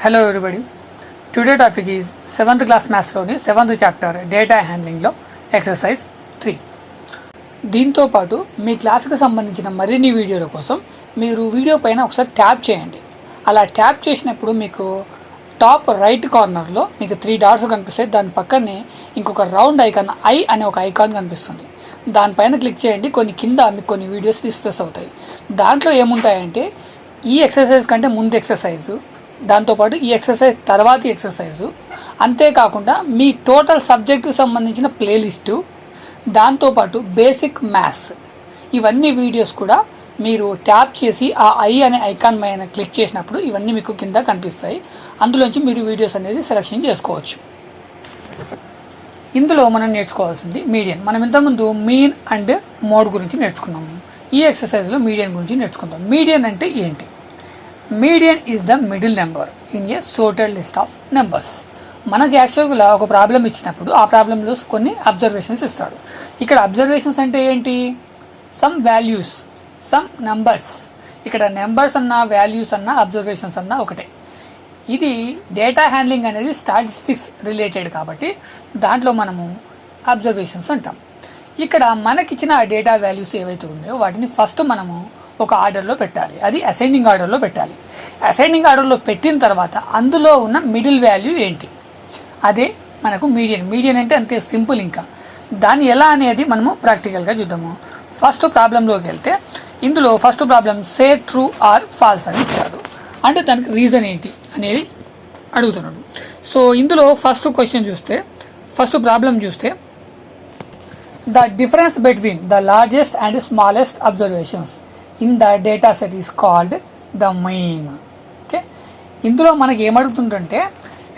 Hello everybody. Today topic is 7th class maths లోని 7th chapter data handling లో exercise 3. దీంతో పాటు మీ క్లాస్కి సంబంధించిన మరిన్ని వీడియోల కోసం మీరు వీడియో పైన ఒకసారి ట్యాప్ చేయండి. అలా ట్యాప్ చేసినప్పుడు మీకు టాప్ రైట్ కార్నర్లో మీకు 3 డాట్స్ కనిపిస్తాయి. దాని పక్కనే ఇంకొక రౌండ్ ఐకాన్ ఐ అనే ఒక ఐకాన్ కనిపిస్తుంది. దానిపైన క్లిక్ చేయండి. కింద మీకు కొన్ని వీడియోస్ డిస్ప్లేస్ అవుతాయి. దాంట్లో ఏముంటాయంటే ఈ ఎక్సర్సైజ్ కంటే ముందు ఎక్సర్సైజు, దాంతోపాటు ఈ ఎక్సర్సైజ్ తర్వాతి ఎక్సర్సైజు, అంతేకాకుండా మీ టోటల్ సబ్జెక్టుకి సంబంధించిన ప్లేలిస్టు, దాంతోపాటు బేసిక్ మ్యాథ్స్, ఇవన్నీ వీడియోస్ కూడా మీరు ట్యాప్ చేసి ఆ ఐ అనే ఐకాన్ పైన క్లిక్ చేసినప్పుడు ఇవన్నీ మీకు కింద కనిపిస్తాయి. అందులోంచి మీరు వీడియోస్ అనేది సెలెక్షన్ చేసుకోవచ్చు. ఇందులో మనం నేర్చుకోవాల్సింది మీడియన్. మనం ఇంతకుముందు మీన్ అండ్ మోడ్ గురించి నేర్చుకున్నాము. ఈ ఎక్సర్సైజ్లో మీడియన్ గురించి నేర్చుకుందాం. మీడియన్ అంటే ఏంటి? Median is the middle number in a sorted list of numbers. మనకి యాక్చువల్గా ఒక ప్రాబ్లం ఇచ్చినప్పుడు ఆ ప్రాబ్లంలో కొన్ని అబ్జర్వేషన్స్ ఇస్తాడు. ఇక్కడ అబ్జర్వేషన్స్ అంటే ఏంటి? Some values, some numbers. ఇక్కడ నెంబర్స్ అన్నా వాల్యూస్ అన్నా అబ్జర్వేషన్స్ అన్నా ఒకటే. ఇది డేటా హ్యాండ్లింగ్ అనేది స్టాటిస్టిక్స్ రిలేటెడ్ కాబట్టి దాంట్లో మనము అబ్జర్వేషన్స్ అంటాం. ఇక్కడ మనకిచ్చిన డేటా వాల్యూస్ ఏవైతే ఉన్నాయో వాటిని ఫస్ట్ మనము ఒక ఆర్డర్లో పెట్టాలి. అది అసెండింగ్ ఆర్డర్లో పెట్టాలి. అసెండింగ్ ఆర్డర్లో పెట్టిన తర్వాత అందులో ఉన్న మిడిల్ వాల్యూ ఏంటి? అదే మనకు మీడియన్. మీడియన్ అంటే అంతే సింపుల్. ఇంకా దాన్ని ఎలా అనేది మనము ప్రాక్టికల్గా చూద్దాము. ఫస్ట్ ప్రాబ్లంలోకి వెళ్తే ఇందులో first problem say true or false అని ఇచ్చాడు. అంటే దానికి రీజన్ ఏంటి అనేది అడుగుతున్నాడు. సో ఇందులో ఫస్ట్ ప్రాబ్లం చూస్తే the difference between the largest and smallest observations in the data set is called the mean. Okay, ఇందులో మనకి ఏమడుగుతుందంటే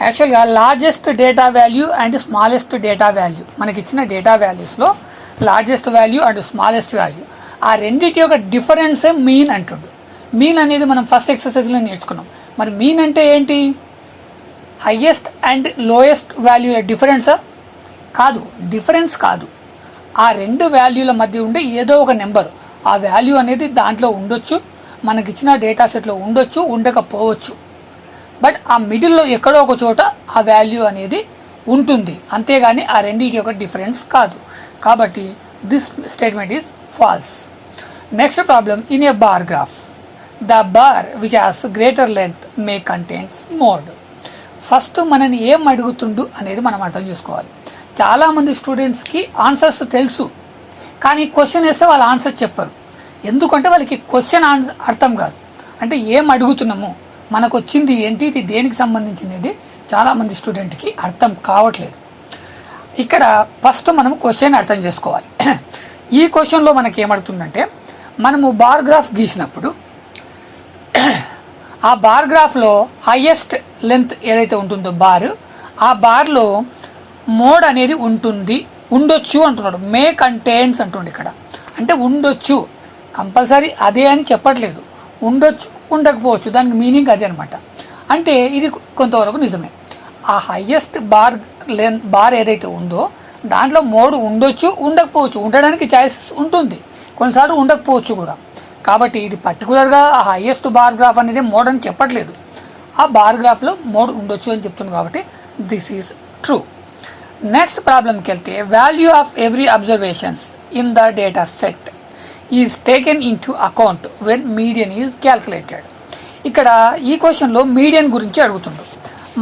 యాక్చువల్గా largest data value and smallest data value, మనకి ఇచ్చిన డేటా వాల్యూస్లో largest value and smallest value, ఆ రెండింటి యొక్క డిఫరెన్సే మీన్ అంటుండు. మీన్ అనేది మనం ఫస్ట్ ఎక్సర్సైజ్లో నేర్చుకున్నాం. మరి మీన్ అంటే ఏంటి? హయ్యెస్ట్ అండ్ లోయెస్ట్ వాల్యూ డిఫరెన్సా? కాదు, డిఫరెన్స్ కాదు. ఆ రెండు వాల్యూల మధ్య ఉండే ఏదో ఒక నెంబర్, ఆ వాల్యూ అనేది దాంట్లో ఉండొచ్చు, మనకిచ్చిన డేటా సెట్లో ఉండొచ్చు, ఉండకపోవచ్చు. బట్ ఆ మిడిల్లో ఎక్కడో ఒక చోట ఆ వాల్యూ అనేది ఉంటుంది, అంతేగాని ఆ రెండింటి యొక్క డిఫరెన్స్ కాదు. కాబట్టి this statement is false. Next problem in a bar graph the bar which has greater length May contains mode. First మనని ఏం అడుగుతుండు అనేది మనం అర్థం చేసుకోవాలి. చాలామంది స్టూడెంట్స్కి ఆన్సర్స్ తెలుసు, కానీ క్వశ్చన్ వేస్తే వాళ్ళు ఆన్సర్ చెప్పరు. ఎందుకంటే వాళ్ళకి క్వశ్చన్ అర్థం కాదు. అంటే ఏం అడుగుతున్నాము, మనకు వచ్చింది ఏంటి, ఇది దేనికి సంబంధించినది చాలామంది స్టూడెంట్కి అర్థం కావట్లేదు. ఇక్కడ ఫస్ట్ మనం క్వశ్చన్ అర్థం చేసుకోవాలి. ఈ క్వశ్చన్లో మనకి ఏమడుగుతుందంటే, మనము బార్ గ్రాఫ్ గీసినప్పుడు ఆ బార్ గ్రాఫ్లో హైయెస్ట్ లెంత్ ఏదైతే ఉంటుందో బార్, ఆ బార్లో మోడ్ అనేది ఉండొచ్చు అంటున్నాడు. మే కంటైన్స్ అంటుండే. ఇక్కడ అంటే ఉండొచ్చు, కంపల్సరీ అదే అని చెప్పట్లేదు. ఉండొచ్చు, ఉండకపోవచ్చు, దానికి మీనింగ్ అదే అనమాట. అంటే ఇది కొంతవరకు నిజమే. ఆ హైయెస్ట్ బార్ ఏదైతే ఉందో దాంట్లో మోడ్ ఉండొచ్చు, ఉండకపోవచ్చు. ఉండడానికి ఛాయిసెస్ ఉంటుంది, కొన్నిసార్లు ఉండకపోవచ్చు కూడా. కాబట్టి ఇది పర్టికులర్గా ఆ హైయెస్ట్ బార్ గ్రాఫ్ అనేది మోడ్ అని చెప్పట్లేదు. ఆ బార్ గ్రాఫ్లో మోడ్ ఉండొచ్చు అని చెప్తుంది. కాబట్టి దిస్ ఈజ్ ట్రూ. నెక్స్ట్ ప్రాబ్లంకి వెళ్తే value of every observations in the data set is taken in to account when median is calculated. ఇక్కడ ఈ క్వశ్చన్లో మీడియన్ గురించి అడుగుతుండ్రు.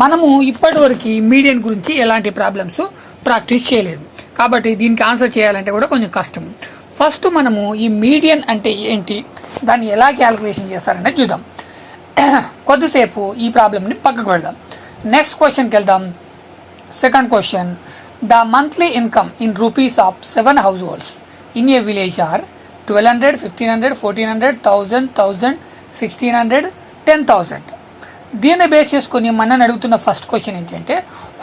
మనము ఇప్పటివరకు మీడియన్ గురించి ఎలాంటి ప్రాబ్లమ్స్ ప్రాక్టీస్ చేయలేదు, కాబట్టి దీనికి ఆన్సర్ చేయాలంటే కూడా కొంచెం కష్టం. ఫస్ట్ మనము ఈ మీడియన్ అంటే ఏంటి, దాన్ని ఎలా క్యాల్కులేషన్ చేస్తారనేది చూద్దాం. కొద్దిసేపు ఈ ప్రాబ్లమ్ని పక్కకు వెళ్దాం. నెక్స్ట్ క్వశ్చన్కి వెళ్దాం. Second question, the monthly income in rupees of 7 households in a village are 1200, 1500, 1400, 1000, 1000, 1600, 10,000. దీన్ని బేస్ చేసుకుని మనం అడుగుతున్న ఫస్ట్ క్వశ్చన్ ఏంటంటే,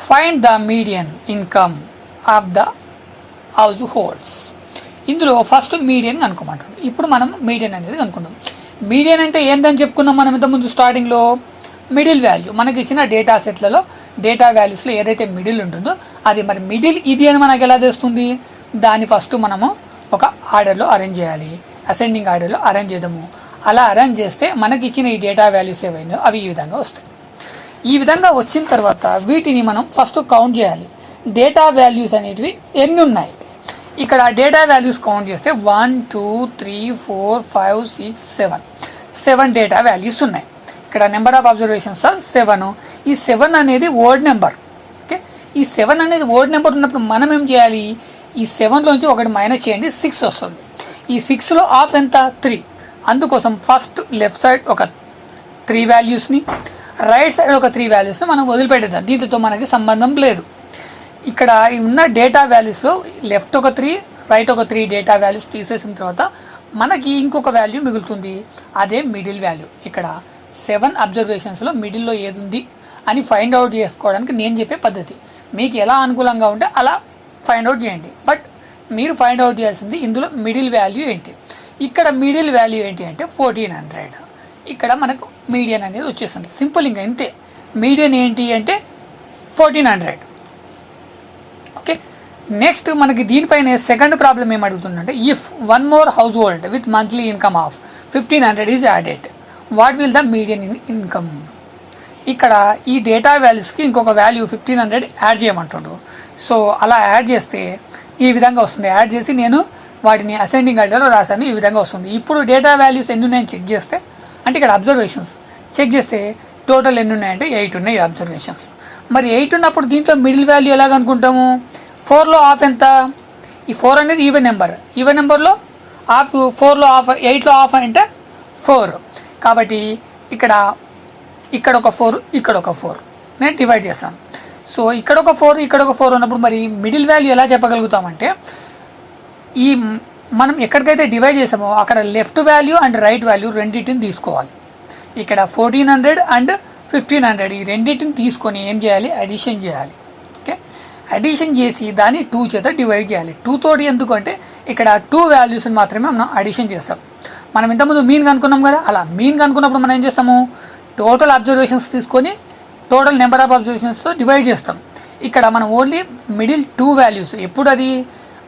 find the median income of the house holds. ఇందులో ఫస్ట్ మీడియన్ కనుక్కోమంటాడు. ఇప్పుడు మనం మీడియన్ అనేది కనుక్కుందాం. మీడియన్ అంటే ఏందని చెప్పుకున్నాం మనం ఇంతకుముందు స్టార్టింగ్లో? Middle value. మనకి ఇచ్చిన డేటా సెట్లలో డేటా వాల్యూస్లో ఏదైతే మిడిల్ ఉంటుందో అది మరి మిడిల్ ఇది అని మనకు ఎలా తెలుస్తుంది? దాన్ని ఫస్ట్ మనము ఒక ఆర్డర్లో అరేంజ్ చేయాలి. అసెండింగ్ ఆర్డర్లో అరేంజ్ చేద్దాము. అలా అరేంజ్ చేస్తే మనకి ఇచ్చిన ఈ డేటా వాల్యూస్ ఏవైనా అవి ఈ విధంగా వస్తాయి. ఈ విధంగా వచ్చిన తర్వాత వీటిని మనం ఫస్ట్ కౌంట్ చేయాలి. డేటా వాల్యూస్ అనేటివి ఎన్ని ఉన్నాయి, ఇక్కడ డేటా వాల్యూస్ కౌంట్ చేస్తే 1 2 3 4 5 6 7 డేటా వాల్యూస్ ఉన్నాయి. ఇక్కడ నెంబర్ ఆఫ్ అబ్జర్వేషన్స్ 7. ఈ 7 అనేది వర్డ్ నెంబర్. ఓకే, ఈ 7 అనేది వర్డ్ నెంబర్ ఉన్నప్పుడు మనం ఏం చేయాలి, ఈ 7లోంచి ఒకటి మైనస్ చేయండి, 6 వస్తుంది. ఈ 6లో హాఫ్ ఎంత, 3. అందుకోసం ఫస్ట్ లెఫ్ట్ సైడ్ ఒక 3 వాల్యూస్ని, రైట్ సైడ్ ఒక 3 వాల్యూస్ని మనం వదిలిపెట్టేద్దాం, దీంతో మనకి సంబంధం లేదు. ఇక్కడ ఉన్న డేటా వాల్యూస్లో లెఫ్ట్ ఒక 3, రైట్ ఒక 3 డేటా వాల్యూస్ తీసేసిన తర్వాత మనకి ఇంకొక వాల్యూ మిగులుతుంది, అదే మిడిల్ వాల్యూ. ఇక్కడ 7 అబ్జర్వేషన్స్లో మిడిల్లో ఏది ఉంది అని ఫైండ్ అవుట్ చేసుకోవడానికి నేను చెప్పే పద్ధతి. మీకు ఎలా అనుకూలంగా ఉంటే అలా ఫైండ్ అవుట్ చేయండి, బట్ మీరు ఫైండ్ అవుట్ చేయాల్సింది ఇందులో మిడిల్ వాల్యూ ఏంటి. ఇక్కడ మిడిల్ వాల్యూ ఏంటి అంటే 1400. ఇక్కడ మనకు మీడియన్ అనేది వచ్చేస్తుంది. సింపుల్, ఇంకా ఇంతే. మీడియన్ ఏంటి అంటే 1400. ఓకే, నెక్స్ట్ మనకి దీనిపైన సెకండ్ ప్రాబ్లం ఏం అడుగుతుందంటే, if one more household with monthly income of 1500 is added, what will the median income. ఇక్కడ ఈ డేటా వాల్యూస్కి ఇంకొక వాల్యూ 1500 యాడ్ చేయమంటుండ్రు. సో అలా యాడ్ చేస్తే ఈ విధంగా వస్తుంది. యాడ్ చేసి నేను వాటిని అసెండింగ్ ఆర్డర్లో రాశాను, ఈ విధంగా వస్తుంది. ఇప్పుడు డేటా వాల్యూస్ ఎన్ని ఉన్నాయని చెక్ చేస్తే, అంటే ఇక్కడ అబ్జర్వేషన్స్ చెక్ చేస్తే టోటల్ ఎన్ని ఉన్నాయంటే 8 ఉన్నాయి అబ్జర్వేషన్స్. మరి 8 ఉన్నప్పుడు దీంట్లో మిడిల్ వాల్యూ ఎలాగ అనుకుంటాము, 4లో హాఫ్ ఎంత, ఈ 4 అనేది ఈవెన్ నెంబర్, ఈవెన్ నెంబర్లో హాఫ్, 4లో హాఫ్, 8లో హాఫ్ అంటే 4. కాబట్టి ఇక్కడ ఒక 4, ఇక్కడ ఒక 4 నేను డివైడ్ చేస్తాను. సో ఇక్కడ ఒక 4, ఇక్కడ ఒక 4 ఉన్నప్పుడు మరి మిడిల్ వాల్యూ ఎలా చెప్పగలుగుతామంటే, ఈ మనం ఎక్కడికైతే డివైడ్ చేసామో అక్కడ left value and right value రెండింటిని తీసుకోవాలి. ఇక్కడ 1400 అండ్ 1500 ఈ రెండింటిని తీసుకొని ఏం చేయాలి, అడిషన్ చేయాలి. ఓకే, అడిషన్ చేసి దాన్ని 2 చేత డివైడ్ చేయాలి. 2 తోటి ఎందుకంటే ఇక్కడ 2 వాల్యూస్ని మాత్రమే మనం అడిషన్ చేస్తాం. మనం ఇంతకుముందు మీన్ కనుక్కున్నాం కదా, అలా మీన్ కనుక్కున్నప్పుడు మనం ఏం చేస్తాము, టోటల్ అబ్జర్వేషన్స్ తీసుకొని టోటల్ నెంబర్ ఆఫ్ అబ్జర్వేషన్స్తో డివైడ్ చేస్తాం. ఇక్కడ మనం ఓన్లీ మిడిల్ 2 వాల్యూస్, ఎప్పుడు అది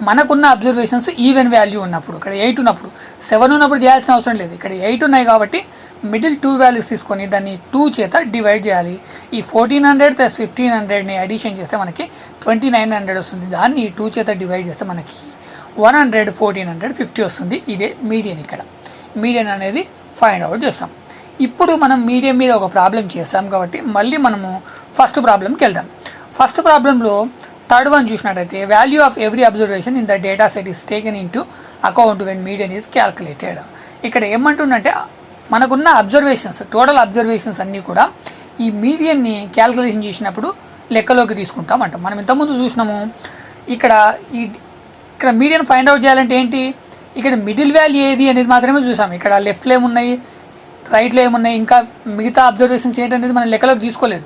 మనకున్న అబ్జర్వేషన్స్ ఈవెన్ వాల్యూ ఉన్నప్పుడు, ఇక్కడ 8 ఉన్నప్పుడు, 7 ఉన్నప్పుడు చేయాల్సిన అవసరం లేదు. ఇక్కడ 8 ఉన్నాయి కాబట్టి మిడిల్ 2 వాల్యూస్ తీసుకొని దాన్ని 2 చేత డివైడ్ చేయాలి. ఈ 1400 ప్లస్ 1500ని అడిషన్ చేస్తే మనకి 2900 వస్తుంది. దాన్ని 2 చేత డివైడ్ చేస్తే మనకి 100, 1400, 50 వస్తుంది. ఇదే మీడియన్. ఇక్కడ మీడియన్ అనేది ఫైండ్ అవుట్ చేస్తాం. ఇప్పుడు మనం మీడియం మీద ఒక ప్రాబ్లం చేస్తాం కాబట్టి మళ్ళీ మనము ఫస్ట్ ప్రాబ్లంకి వెళ్దాం. ఫస్ట్ ప్రాబ్లంలో థర్డ్ వన్ చూసినట్టయితే, value of every observation in the data set is taken in to account when median is calculated. ఇక్కడ ఏమంటుందంటే, మనకున్న అబ్జర్వేషన్స్, టోటల్ అబ్జర్వేషన్స్ అన్నీ కూడా ఈ మీడియన్ని క్యాల్కులేషన్ చేసినప్పుడు లెక్కలోకి తీసుకుంటామంట. మనం ఇంతకుముందు చూసినాము, ఇక్కడ మీడియన్ ఫైండ్ అవుట్ చేయాలంటే ఏంటి, ఇక్కడ మిడిల్ వాల్యూ ఏది అనేది మాత్రమే చూసాము. ఇక్కడ లెఫ్ట్లో ఏమున్నాయి, రైట్లో ఏమున్నాయి, ఇంకా మిగతా అబ్జర్వేషన్స్ ఏంటనేది మనం లెక్కలోకి తీసుకోలేదు.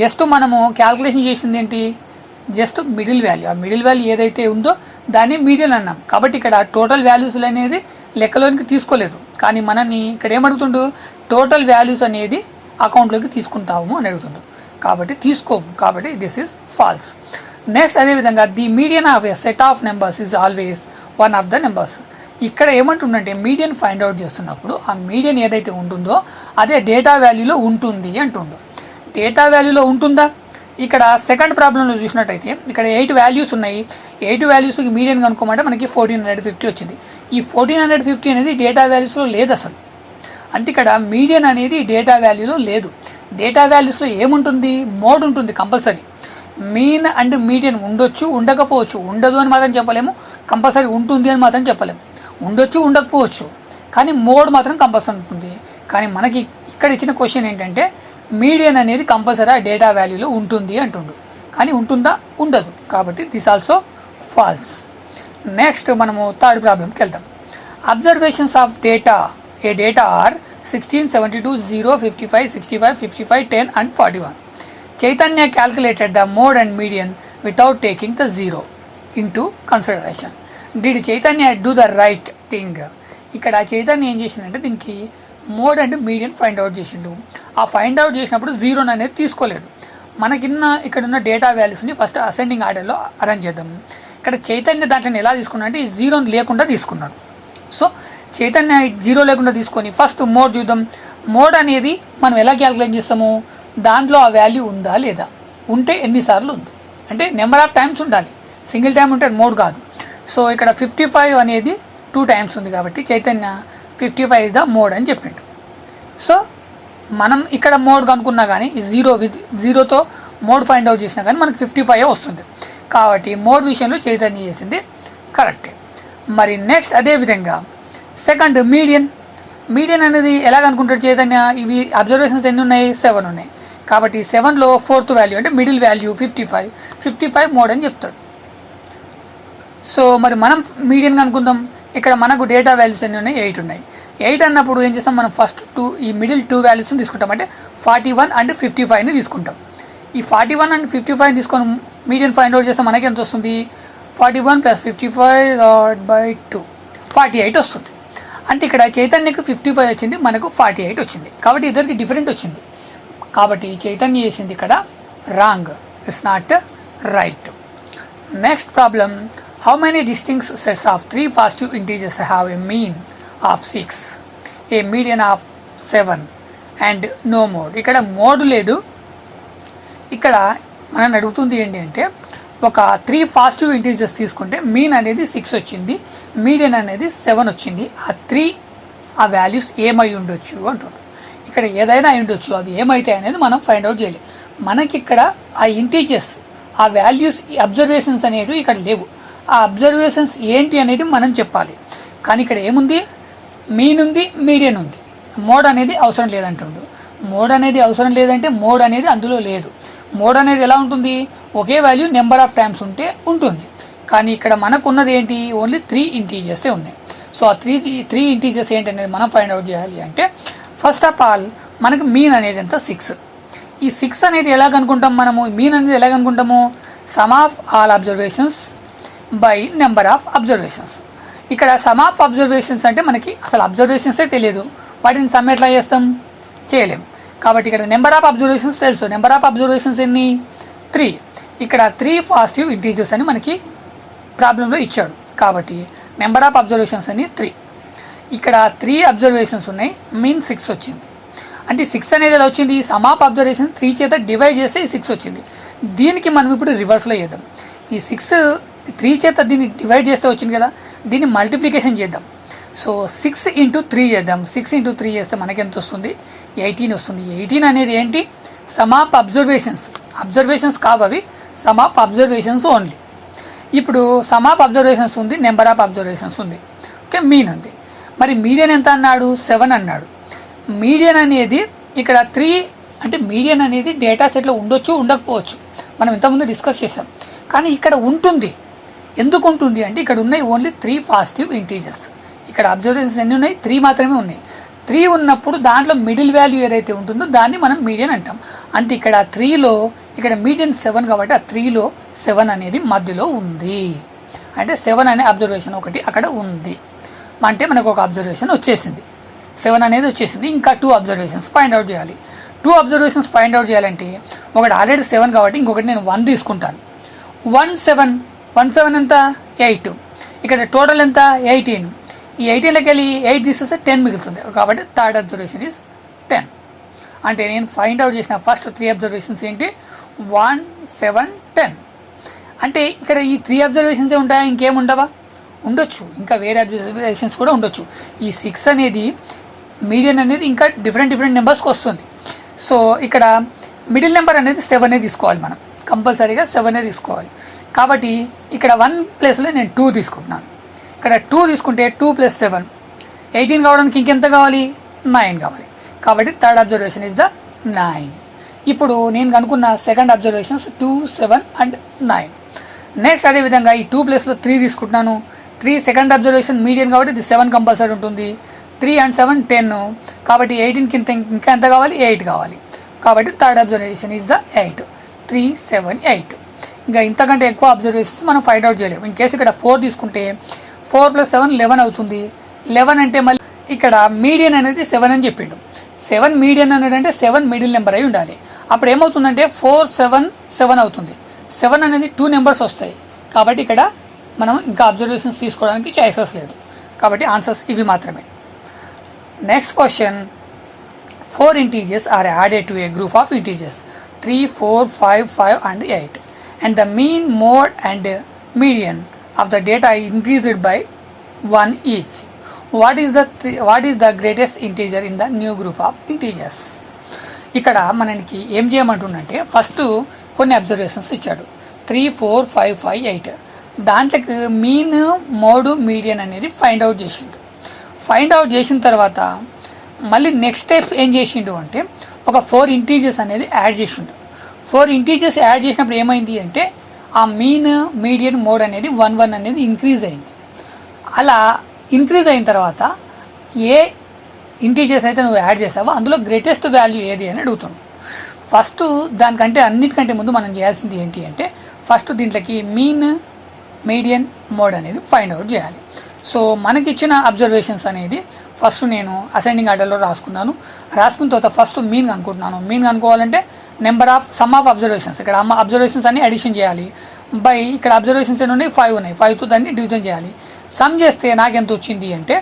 జస్ట్ మనము క్యాల్కులేషన్ చేసింది ఏంటి, జస్ట్ మిడిల్ వాల్యూ. ఆ మిడిల్ వాల్యూ ఏదైతే ఉందో దాన్ని మీడియన్ అన్నాం. కాబట్టి ఇక్కడ టోటల్ వాల్యూస్ అనేది లెక్కలోనికి తీసుకోలేదు. కానీ మనని ఇక్కడ ఏమడుగుతుండు, టోటల్ వాల్యూస్ అనేది అకౌంట్లోకి తీసుకుంటాము అని అడుగుతుండు. కాబట్టి తీసుకోము, కాబట్టి దిస్ ఈజ్ ఫాల్స్. నెక్స్ట్ అదేవిధంగా, the median of a set of numbers is always one of the numbers. ఇక్కడ ఏమంటుందంటే, మీడియన్ ఫైండ్ అవుట్ చేస్తున్నప్పుడు ఆ మీడియన్ ఏదైతే ఉంటుందో అదే డేటా వాల్యూలో ఉంటుంది అంటుండు. డేటా వాల్యూలో ఉంటుందా, ఇక్కడ సెకండ్ ప్రాబ్లంలో చూసినట్టయితే ఇక్కడ 8 వాల్యూస్ ఉన్నాయి. 8 వాల్యూస్కి మీడియన్ కనుక్కోమంటే మనకి 1450 వచ్చింది. ఈ 1450 అనేది డేటా వాల్యూస్లో లేదు అసలు. అంటే ఇక్కడ మీడియన్ అనేది డేటా వాల్యూలో లేదు. డేటా వాల్యూస్లో ఏముంటుంది, మోడ్ ఉంటుంది కంపల్సరీ. మీన్ అండ్ మీడియన్ ఉండొచ్చు, ఉండకపోవచ్చు. ఉండదు అని మాత్రం చెప్పలేము, కంపల్సరీ ఉంటుంది అని మాత్రం చెప్పలేము. ఉండొచ్చు, ఉండకపోవచ్చు, కానీ మోడ్ మాత్రం కంపల్సరీ ఉంటుంది. కానీ మనకి ఇక్కడ ఇచ్చిన క్వశ్చన్ ఏంటంటే, మీడియన్ అనేది కంపల్సరీ ఆ డేటా వాల్యూలో ఉంటుంది అంటుండు. కానీ ఉంటుందా, ఉండదు. కాబట్టి దిస్ ఆల్సో ఫాల్స్. నెక్స్ట్ మనము థర్డ్ ప్రాబ్లంకి వెళ్దాం. Observations of data a data are 16, 72, 0, 55, 65, 55, 10 and 41. Chaitanya calculated the mode and median without taking the 0 into consideration. Did Chaitanya do the right thing? ఇక్కడ చైతన్య ఏం చేసిందంటే దీనికి mode and median find out చేసిండు. ఆ find out చేసినప్పుడు 0 అనేది తీసుకోలేదు. ఇక్కడ ఉన్న డేటా వాల్యూస్ని ఫస్ట్ అసెండింగ్ ఆర్డర్లో అరేంజ్ చేద్దాం. ఇక్కడ చైతన్య దాంట్లో ఎలా తీసుకున్నా అంటే ఈ 0 లేకుండా తీసుకున్నాడు. సో చైతన్య 0 లేకుండా తీసుకొని ఫస్ట్ మోడ్ చూద్దాం. మోడ్ అనేది మనం ఎలా క్యాల్కులేట్ చేస్తాము, దాంట్లో ఆ వాల్యూ ఉందా లేదా, ఉంటే ఎన్నిసార్లు ఉంది, అంటే నెంబర్ ఆఫ్ టైమ్స్ ఉండాలి, సింగిల్ టైం ఉంటే మోడ్ కాదు. సో ఇక్కడ 55 అనేది 2 టైమ్స్ ఉంది కాబట్టి చైతన్య 55 ఇస్ ద మోడ్ అని చెప్పిండు. సో మనం ఇక్కడ మోడ్ కనుక్కున్నా కానీ జీరోతో మోడ్ ఫైండ్ అవుట్ చేసినా కానీ మనకు 55 వస్తుంది. కాబట్టి మోడ్ విషయంలో చైతన్య చేసింది కరెక్టే. మరి నెక్స్ట్ అదేవిధంగా సెకండ్ మీడియన్ అనేది ఎలా కనుక్కుంటాడు చైతన్య? ఇవి అబ్జర్వేషన్స్ ఎన్ని ఉన్నాయి? 7 ఉన్నాయి. కాబట్టి 7లో 4th వాల్యూ అంటే మిడిల్ వాల్యూ 55 మోడ్ అని చెప్తాడు. సో మరి మనం మీడియన్ కనుక్కుందాం. ఇక్కడ మనకు డేటా వాల్యూస్ ఎన్ని ఉన్నాయి? 8 ఉన్నాయి. 8 అన్నప్పుడు ఏం చేస్తాం, మనం ఫస్ట్ ఈ మిడిల్ 2 వాల్యూస్ని తీసుకుంటాం, అంటే 41 అండ్ 55ని తీసుకుంటాం. ఈ 41 అండ్ 55 తీసుకొని మీడియన్ ఫైండ్ అవుట్ చేస్తే మనకి ఎంత వస్తుంది? 41 + 55/2 48 వస్తుంది. అంటే ఇక్కడ చైతన్యకు 55 వచ్చింది, మనకు 48 వచ్చింది. కాబట్టి ఇద్దరికి డిఫరెంట్ వచ్చింది. కాబట్టి చైతన్య చేసింది ఇక్కడ wrong, it's not right. Next problem, how many distinct sets of 3 positive integers have a mean of 6, a median of 7 and no mode. ఇక్కడ మోడ్ లేదు. ఇక్కడ మనం అడుగుతుంది ఏంటి అంటే, ఒక 3 పాజిటివ్ ఇంటీజర్స్ తీసుకుంటే మీన్ అనేది 6 వచ్చింది, మీడియన్ అనేది 7 వచ్చింది. ఆ వాల్యూస్ ఏమై ఉండొచ్చు అంటున్నాం. ఇక్కడ ఏదైనా అయి ఉండొచ్చు, అవి ఏమైతాయి అనేది మనం ఫైండ్ అవుట్ చేయలేము. మనకి ఇక్కడ ఆ ఇంటీజర్స్, ఆ వాల్యూస్, అబ్జర్వేషన్స్ అనేవి ఇక్కడ లేవు. ఆ అబ్జర్వేషన్స్ ఏంటి అనేది మనం చెప్పాలి. కానీ ఇక్కడ ఏముంది? మీన్ ఉంది, మీడియన్ ఉంది, మోడ్ అనేది అవసరం లేదంటుండు. మోడ్ అనేది అవసరం లేదంటే మోడ్ అనేది అందులో లేదు. మోడ్ అనేది ఎలా ఉంటుంది? ఒకే వాల్యూ నెంబర్ ఆఫ్ టైమ్స్ ఉంటే ఉంటుంది. కానీ ఇక్కడ మనకు ఉన్నది ఏంటి? ఓన్లీ 3 ఇంటీజర్సే ఉన్నాయి. సో ఆ త్రీ ఇంటీజర్స్ ఏంటి అనేది మనం ఫైండ్ అవుట్ చేయాలి అంటే, ఫస్ట్ ఆఫ్ ఆల్ మనకు మీన్ అనేది ఎంత? 6. ఈ 6 అనేది ఎలా కనుక్కుంటాం మనము? మీన్ అనేది ఎలా కనుక్కుంటాము? Some of all observations by number of observations. ఇక్కడ సమ్ ఆఫ్ అబ్జర్వేషన్స్ అంటే మనకి అసలు అబ్జర్వేషన్సే తెలియదు, వాటిని సమ్ ఎట్లా చేస్తాం? చేయలేం. కాబట్టి ఇక్కడ నెంబర్ ఆఫ్ అబ్జర్వేషన్స్ తెలుసు. నెంబర్ ఆఫ్ అబ్జర్వేషన్స్ ఎన్ని? 3. ఇక్కడ 3 పాజిటివ్ ఇంటీజర్స్ అని మనకి ప్రాబ్లంలో ఇచ్చాడు. కాబట్టి నెంబర్ ఆఫ్ అబ్జర్వేషన్స్ అని 3. ఇక్కడ 3 అబ్జర్వేషన్స్ ఉన్నాయి, మీన్ 6 వచ్చింది. అంటే 6 అనేది ఎలా వచ్చింది? సమ్ ఆఫ్ అబ్జర్వేషన్ 3 చేత డివైడ్ చేస్తే 6 వచ్చింది. దీనికి మనం ఇప్పుడు రివర్స్లో చేద్దాం. ఈ 6 3 చేత దీన్ని డివైడ్ చేస్తే వచ్చింది కదా, దీన్ని మల్టిప్లికేషన్ చేద్దాం. సో 6 × 3 చేద్దాం. 6 × 3 చేస్తే మనకి ఎంత వస్తుంది? 18 వస్తుంది. 18 అనేది ఏంటి? సమ్ ఆఫ్ అబ్జర్వేషన్స్ కావు అవి, సమ్ ఆఫ్ అబ్జర్వేషన్స్ ఓన్లీ. ఇప్పుడు సమ్ ఆఫ్ అబ్జర్వేషన్స్ ఉంది, నెంబర్ ఆఫ్ అబ్జర్వేషన్స్ ఉంది, ఓకే, మీన్ ఉంది. మరి మీడియన్ ఎంత అన్నాడు? 7 అన్నాడు. మీడియన్ అనేది ఇక్కడ 3, అంటే మీడియన్ అనేది డేటా సెట్లో ఉండొచ్చు, ఉండకపోవచ్చు, మనం ఇంతకుముందు డిస్కస్ చేసాం. కానీ ఇక్కడ ఉంటుంది. ఎందుకు ఉంటుంది అంటే, ఇక్కడ ఉన్నాయి ఓన్లీ 3 పాజిటివ్ ఇంటీజర్స్. ఇక్కడ అబ్జర్వేషన్స్ ఎన్ని ఉన్నాయి? 3 మాత్రమే ఉన్నాయి. 3 ఉన్నప్పుడు దాంట్లో మిడిల్ వాల్యూ ఏదైతే ఉంటుందో దాన్ని మనం మీడియన్ అంటాం. అంటే ఇక్కడ 3లో ఇక్కడ మీడియన్ 7 కాబట్టి ఆ 3లో 7 అనేది మధ్యలో ఉంది. అంటే 7 అనే అబ్జర్వేషన్ ఒకటి అక్కడ ఉంది. అంటే మనకు ఒక అబ్జర్వేషన్ వచ్చేసింది, 7 అనేది వచ్చేసింది. ఇంకా 2 అబ్జర్వేషన్స్ ఫైండ్ అవుట్ చేయాలి. 2 అబ్జర్వేషన్స్ ఫైండ్ అవుట్ చేయాలంటే ఒకటి ఆల్రెడీ 7 కాబట్టి ఇంకొకటి నేను 1 తీసుకుంటాను. 1 7 ఎంత? 8. ఇక్కడ టోటల్ ఎంత? 18. ఈ 18లోకి వెళ్ళి 8 తీసేస్తే 10 మిగులుతుంది. కాబట్టి థర్డ్ అబ్జర్వేషన్ ఈజ్ 10. అంటే నేను ఫైండ్ అవుట్ చేసిన ఫస్ట్ 3 అబ్జర్వేషన్స్ ఏంటి? 1 7 10. అంటే ఇక్కడ ఈ 3 అబ్జర్వేషన్సే ఉంటాయా? ఇంకేముండవా? ఉండొచ్చు, ఇంకా వేరే అబ్జర్వేషన్స్ కూడా ఉండొచ్చు. ఈ 6 అనేది మీడియన్ అనేది ఇంకా డిఫరెంట్ నెంబర్స్కి వస్తుంది. సో ఇక్కడ మిడిల్ నెంబర్ అనేది 7 తీసుకోవాలి, మనం కంపల్సరీగా 7 తీసుకోవాలి. కాబట్టి ఇక్కడ 1 ప్లేస్లో నేను 2 తీసుకుంటున్నాను. ఇక్కడ 2 తీసుకుంటే 2 + 7 18 కావడానికి ఇంకెంత కావాలి? 9 కావాలి. కాబట్టి థర్డ్ అబ్జర్వేషన్ ఇస్ ద 9. ఇప్పుడు నేను కనుక్కున్న సెకండ్ అబ్జర్వేషన్స్ 2 7 అండ్ 9. నెక్స్ట్ అదేవిధంగా ఈ 2 ప్లేస్లో 3 తీసుకుంటున్నాను. 3 సెకండ్ అబ్జర్వేషన్ మీడియన్ కాబట్టి ఇది 7 కంపల్సరీ ఉంటుంది. 3 and 7 10. కాబట్టి 18కి ఇంకా ఎంత కావాలి? 8 కావాలి. కాబట్టి థర్డ్ అబ్జర్వేషన్ ఈజ్ ద 8. 3 7 8. ఇంకా ఇంతకంటే ఎక్కువ అబ్జర్వేషన్స్ మనం ఫైండ్ అవుట్ చేయలేము. ఇన్ కేసు ఇక్కడ 4 తీసుకుంటే 4 + 7 11 అవుతుంది. 11 అంటే మళ్ళీ ఇక్కడ మీడియన్ అనేది 7 అని చెప్పిండు. 7 మీడియన్ అనేది అంటే 7 మిడిల్ నెంబర్ అయి ఉండాలి. అప్పుడు ఏమవుతుందంటే 4 7 7 అవుతుంది. 7 అనేది 2 నెంబర్స్ వస్తాయి. కాబట్టి ఇక్కడ మనం ఇంకా అబ్జర్వేషన్స్ తీసుకోవడానికి ఛాయిసెస్ లేదు. కాబట్టి ఆన్సర్స్ ఇవి మాత్రమే. Next question, 4 integers are added to a group of integers 3, 4, 5, 5 and 8 and the mean, mode and median of the data increased by 1 each. What is the greatest integer in the new group of integers? ఇక్కడ మనకి ఏం చేయమంటుందంటే first కొన్ని observations ఇచ్చాడు 3, 4, 5, 5, 8 దాంట్లోకి mean, mode, median అనేది find out చేసిన తర్వాత మళ్ళీ నెక్స్ట్ స్టెప్ ఏం చేసిండు అంటే ఒక 4 ఇంటీజర్స్ అనేది యాడ్ చేసిండు. 4 ఇంటీజర్స్ యాడ్ చేసినప్పుడు ఏమైంది అంటే ఆ మీన్, మీడియన్, మోడ్ అనేది 1, 1 అనేది ఇంక్రీజ్ అయింది. అలా ఇంక్రీజ్ అయిన తర్వాత ఏ ఇంటీజర్స్ అయితే నువ్వు యాడ్ చేసావో అందులో గ్రేటెస్ట్ వాల్యూ ఏది అని అడుగుతున్నావు. ఫస్ట్ దానికంటే అన్నిటికంటే ముందు మనం చేయాల్సింది ఏంటి అంటే ఫస్ట్ దీంట్లోకి మీన్, మీడియన్, మోడ్ అనేది ఫైండ్ అవుట్ చేయాలి. సో మనకిచ్చిన అబ్జర్వేషన్స్ అనేది ఫస్ట్ నేను అసెండింగ్ ఆర్డర్లో రాసుకున్న తర్వాత ఫస్ట్ మీన్ కనుక్కుంటున్నాను. మీన్ కనుక్కోవాలంటే సమ్ ఆఫ్ అబ్జర్వేషన్స్, ఇక్కడ అబ్జర్వేషన్స్ అన్ని అడిషన్ చేయాలి బై ఇక్కడ అబ్జర్వేషన్స్ ఎన్ని ఉన్నాయి 5 ఉన్నాయి, 5తో దాన్ని డివిజన్ చేయాలి. సమ్ చేస్తే నాకు ఎంత వచ్చింది అంటే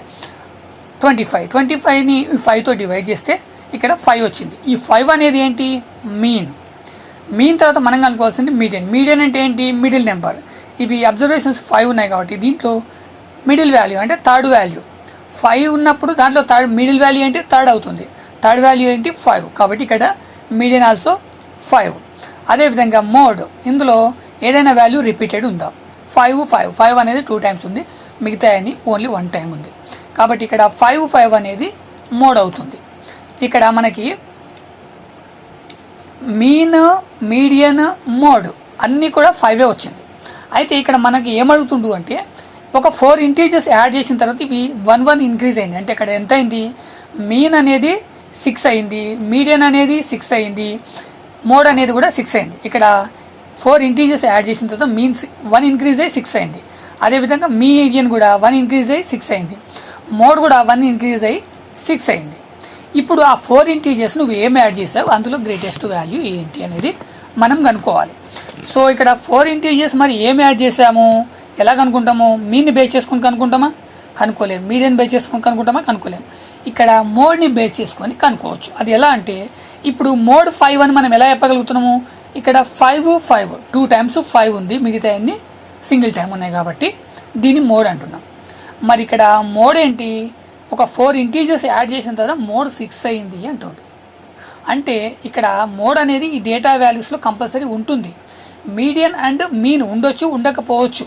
25ని 5తో డివైడ్ చేస్తే ఇక్కడ 5 వచ్చింది. ఈ 5 అనేది ఏంటి? మీన్ తర్వాత మనం కనుక్కోవాల్సింది మీడియన్ అంటే ఏంటి? Middle number. ఇవి అబ్జర్వేషన్స్ 5 ఉన్నాయి కాబట్టి దీంట్లో మిడిల్ వాల్యూ అంటే థర్డ్ వాల్యూ 5 ఉన్నప్పుడు దాంట్లో మిడిల్ వాల్యూ ఏంటి? థర్డ్ అవుతుంది. థర్డ్ వాల్యూ ఏంటి? 5. కాబట్టి ఇక్కడ మీడియన్ ఆల్సో 5. అదేవిధంగా మోడ్, ఇందులో ఏదైనా వాల్యూ రిపీటెడ్ ఉందా? 5 అనేది 2 టైమ్స్ ఉంది, మిగతా అని ఓన్లీ 1 టైం ఉంది. కాబట్టి ఇక్కడ 5 అనేది మోడ్ అవుతుంది. ఇక్కడ మనకి మీన్, మీడియన్, మోడ్ అన్నీ కూడా 5 వచ్చింది. అయితే ఇక్కడ మనకి ఏమడుగుతుండు అంటే ఒక 4 ఇంటీజర్స్ యాడ్ చేసిన తర్వాత ఇవి 1, 1 ఇంక్రీజ్ అయింది. అంటే ఇక్కడ ఎంత అయింది? మీన్ అనేది 6 అయింది, మీడియన్ అనేది 6 అయింది, మోడ్ అనేది కూడా 6 అయింది. ఇక్కడ 4 ఇంటీజర్స్ యాడ్ చేసిన తర్వాత మీన్ 1 ఇంక్రీజ్ అయ్యి 6 అయింది. అదేవిధంగా మీడియన్ కూడా 1 ఇంక్రీజ్ అయ్యి 6 అయింది, మోడ్ కూడా 1 ఇంక్రీజ్ అయ్యి 6 అయింది. ఇప్పుడు ఆ 4 ఇంటీజర్స్ నువ్వు ఏం యాడ్ చేసావు, అందులో గ్రేటెస్ట్ వాల్యూ ఏంటి అనేది మనం కనుక్కోవాలి. సో ఇక్కడ 4 ఇంటీజర్స్ మరి ఏం యాడ్ చేసాము, ఎలా కనుక్కుంటాము? మీన్ని బేస్ చేసుకొని కనుక్కుంటామా? కనుక్కోలేము. మీడియన్ బేస్ చేసుకొని కనుక్కుంటామా? కనుక్కోలేము. ఇక్కడ మోడ్ని బేస్ చేసుకొని కనుక్కోవచ్చు. అది ఎలా అంటే ఇప్పుడు మోడ్ 5 అని మనం ఎలా చెప్పగలుగుతున్నాము? ఇక్కడ 5 2 టైమ్స్ 5 ఉంది, మిగతా అన్ని సింగిల్ టైం ఉన్నాయి కాబట్టి దీన్ని మోడ్ అంటున్నాం. మరి ఇక్కడ మోడ్ ఏంటి? ఒక 4 ఇంటీజర్స్ యాడ్ చేసిన తర్వాత మోడ్ 6 అయింది అంటుండు. అంటే ఇక్కడ మోడ్ అనేది ఈ డేటా వాల్యూస్లో కంపల్సరీ ఉంటుంది. మీడియన్ అండ్ మీన్ ఉండొచ్చు, ఉండకపోవచ్చు.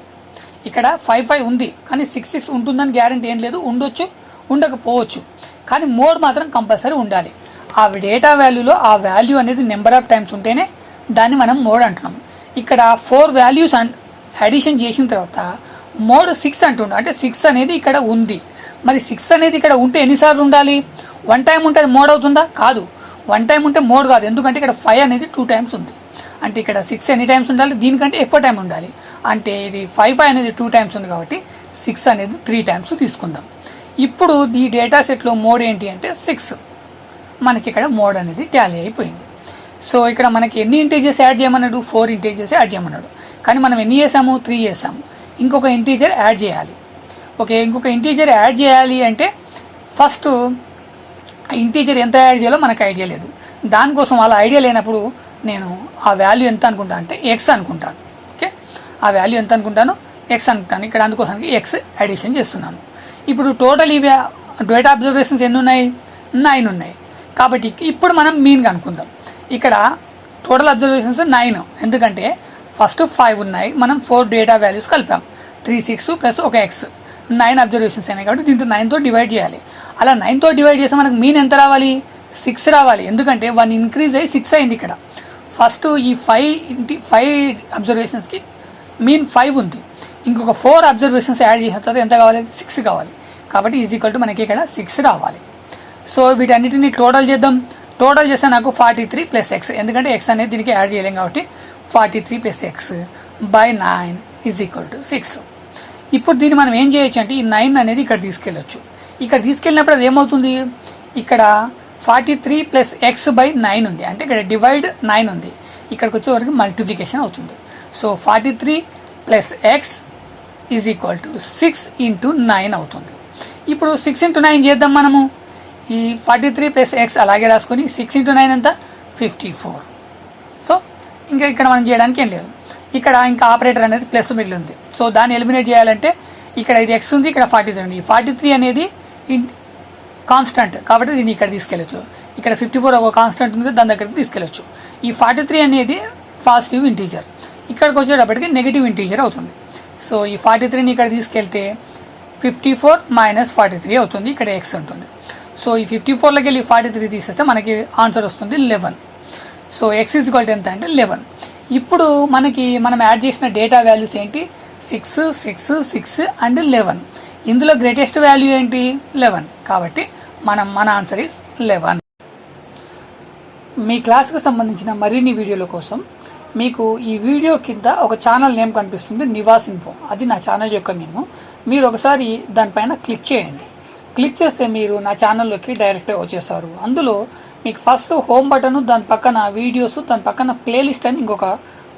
ఇక్కడ 5 ఉంది కానీ 6 ఉంటుందని గ్యారెంటీ ఏం లేదు, ఉండొచ్చు, ఉండకపోవచ్చు. కానీ మోడ్ మాత్రం కంపల్సరీ ఉండాలి. ఆ డేటా వాల్యూలో ఆ వాల్యూ అనేది నెంబర్ ఆఫ్ టైమ్స్ ఉంటేనే దాన్ని మనం మోడ్ అంటున్నాం. ఇక్కడ 4 వాల్యూస్ అడిషన్ చేసిన తర్వాత మోడ్ 6 అంటుండ, అంటే 6 అనేది ఇక్కడ ఉంది. మరి 6 అనేది ఇక్కడ ఉంటే ఎన్నిసార్లు ఉండాలి? 1 టైం ఉంటే అది మోడ్ అవుతుందా? కాదు. 1 టైం ఉంటే మోడ్ కాదు, ఎందుకంటే ఇక్కడ 5 అనేది 2 టైమ్స్ ఉంది. అంటే ఇక్కడ 6 ఎన్ని టైమ్స్ ఉండాలి? దీనికంటే ఎక్కువ టైం ఉండాలి. అంటే ఇది 5 అనేది 2 టైమ్స్ ఉంది కాబట్టి 6 అనేది 3 టైమ్స్ తీసుకుందాం. ఇప్పుడు ఈ డేటా సెట్లో మోడ్ ఏంటి అంటే 6. మనకి ఇక్కడ మోడ్ అనేది టాలీ అయిపోయింది. సో ఇక్కడ మనకి ఎన్ని ఇంటీజర్స్ యాడ్ చేయమన్నాడు? 4 ఇంటీజర్స్ యాడ్ చేయమన్నాడు. కానీ మనం ఎన్ని చేసాము? 3 చేసాము. ఇంకొక ఇంటీజర్ యాడ్ చేయాలి. ఓకే, ఇంకొక ఇంటీజర్ యాడ్ చేయాలి అంటే ఫస్ట్ ఇంటీజర్ ఎంత యాడ్ చేయాలో మనకు ఐడియా లేదు. దానికోసం అలా ఐడియా లేనప్పుడు నేను ఆ వాల్యూ ఎంత అనుకుంటా అంటే ఎక్స్ అనుకుంటాను. ఓకే, ఆ వాల్యూ ఎంత అనుకుంటాను? ఎక్స్ అనుకుంటాను. ఇక్కడ అందుకోసానికి ఎక్స్ అడిషన్ చేస్తున్నాను. ఇప్పుడు టోటల్ ఇవి డేటా అబ్జర్వేషన్స్ ఎన్ని ఉన్నాయి? 9 ఉన్నాయి. కాబట్టి ఇప్పుడు మనం మీన్ కనుక్కుందాం. ఇక్కడ టోటల్ అబ్జర్వేషన్స్ 9, ఎందుకంటే ఫస్ట్ 5 ఉన్నాయి, మనం 4 డేటా వాల్యూస్ కలిపాం. 3, 6 ప్లస్ ఒక ఎక్స్ 9 అబ్జర్వేషన్స్ అయినాయి కాబట్టి దీంతో 9తో డివైడ్ చేయాలి. అలా 9తో డివైడ్ చేస్తే మనకు మీన్ ఎంత రావాలి? 6 రావాలి, ఎందుకంటే 1 ఇంక్రీజ్ అయ్యి 6 అయింది. ఇక్కడ ఫస్ట్ ఈ 5 అబ్జర్వేషన్స్కి మీన్ 5 ఉంది, ఇంకొక 4 అబ్జర్వేషన్స్ యాడ్ చేసిన తర్వాత ఎంత కావాలి? 6 కావాలి. కాబట్టి ఈజ్ ఈక్వల్ టు మనకి ఇక్కడ 6 రావాలి. సో వీటన్నిటిని టోటల్ చేద్దాం. టోటల్ చేస్తే నాకు 43 ప్లస్ ఎక్స్, ఎందుకంటే ఎక్స్ అనేది దీనికి యాడ్ చేయలేం కాబట్టి 43 plus X by 9 is equal to 6. ఇప్పుడు దీన్ని మనం ఏం చేయొచ్చు అంటే ఈ 9 అనేది ఇక్కడ తీసుకెళ్ళొచ్చు. ఇక్కడ తీసుకెళ్ళినప్పుడు అది ఏమవుతుంది? ఇక్కడ 43 ప్లస్ ఎక్స్ బై 9 ఉంది, అంటే ఇక్కడ డివైడ్ 9 ఉంది, ఇక్కడికి వచ్చే వరకు మల్టిప్లికేషన్ అవుతుంది. So 43 plus X is equal to 6 into 9 అవుతుంది. ఇప్పుడు 6 ఇంటూ 9 చేద్దాం మనము. ఈ 43 ప్లస్ ఎక్స్ అలాగే రాసుకొని 6 ఇంటూ 9 ఎంత 54. సో ఇంకా ఇక్కడ మనం చేయడానికి ఏం లేదు. ఇక్కడ ఇంకా ఆపరేటర్ అనేది ప్లస్ మిగిలి ఉంది. సో దాన్ని ఎలిమినేట్ చేయాలంటే ఇక్కడ ఇది ఎక్స్ ఉంది, ఇక్కడ 43 ఉంది. ఈ 43 అనేది కాన్స్టెంట్ కాబట్టి దీన్ని ఇక్కడ తీసుకెళ్ళచ్చు. ఇక్కడ 54 ఒక కాన్స్టెంట్ ఉంది, దాని దగ్గరికి తీసుకెళ్ళచ్చు. ఈ 43 అనేది పాజిటివ్ ఇంటీజర్, ఇక్కడికి వచ్చేటప్పటికి నెగిటివ్ ఇంటీజర్ అవుతుంది. సో ఈ 43ని ఇక్కడ తీసుకెళ్తే 54 మైనస్ 43 అవుతుంది, ఇక్కడ ఎక్స్ ఉంటుంది. సో ఈ 54లోకి వెళ్ళి 43 తీసేస్తే మనకి ఆన్సర్ వస్తుంది 11. So X is equal to ఎంత అంటే 11. ఇప్పుడు మనం యాడ్ చేసిన డేటా వాల్యూస్ ఏంటి 6 6 6 అండ్ 11. ఇందులో గ్రేటెస్ట్ వాల్యూ ఏంటి 11 కాబట్టి మన ఆన్సర్ ఈజ్ 11. మీ క్లాస్కి సంబంధించిన మరిన్ని వీడియోల కోసం మీకు ఈ వీడియో కింద ఒక ఛానల్ నేమ్ కనిపిస్తుంది, నివాస్ ఇన్ఫో. అది నా ఛానల్ యొక్క నేమ్. మీరు ఒకసారి దానిపైన క్లిక్ చేయండి. క్లిక్ చేస్తే మీరు నా ఛానల్లోకి డైరెక్ట్గా వచ్చేస్తారు. అందులో మీకు ఫస్ట్ హోమ్ బటన్, దాని పక్కన వీడియోస్, దాని పక్కన ప్లేలిస్ట్ అని ఇంకొక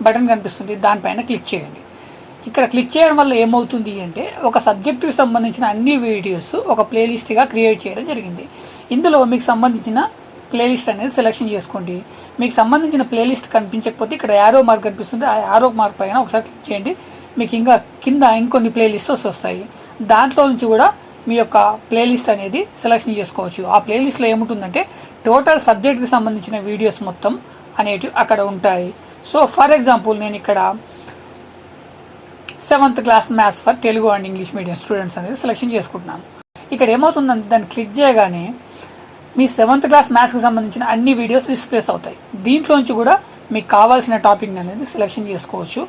బటన్ కనిపిస్తుంది, దానిపైన క్లిక్ చేయండి. ఇక్కడ క్లిక్ చేయడం వల్ల ఏమవుతుంది అంటే ఒక సబ్జెక్టుకి సంబంధించిన అన్ని వీడియోస్ ఒక ప్లేలిస్ట్గా క్రియేట్ చేయడం జరిగింది. ఇందులో మీకు సంబంధించిన ప్లేలిస్ట్ అనేది సెలెక్షన్ చేసుకోండి. మీకు సంబంధించిన ప్లేలిస్ట్ కనిపించకపోతే ఇక్కడ యారో మార్క్ కనిపిస్తుంది, ఆ యారో మార్క్ పైన ఒకసారి క్లిక్ చేయండి. మీకు ఇంకా కింద ఇంకొన్ని ప్లేలిస్ట్స్ వస్తాయి. దాంట్లో నుంచి కూడా మీ యొక్క ప్లేలిస్ట్ అనేది సెలెక్షన్ చేసుకోవచ్చు. ఆ ప్లేలిస్ట్లో ఏముంటుందంటే టోటల్ సబ్జెక్ట్కి సంబంధించిన వీడియోస్ మొత్తం అనేటివి అక్కడ ఉంటాయి. సో ఫర్ ఎగ్జాంపుల్ నేను ఇక్కడ 7th class maths for Telugu and English medium students అనేది సెలెక్షన్ చేసుకుంటున్నాను. ఇక్కడ ఏమవుతుందంటే దాన్ని క్లిక్ చేయగానే మీ 7th క్లాస్ మ్యాథ్స్కి సంబంధించిన అన్ని వీడియోస్ డిస్ప్లేస్ అవుతాయి. దీంట్లోంచి కూడా మీకు కావాల్సిన టాపిక్ అనేది సెలెక్షన్ చేసుకోవచ్చు.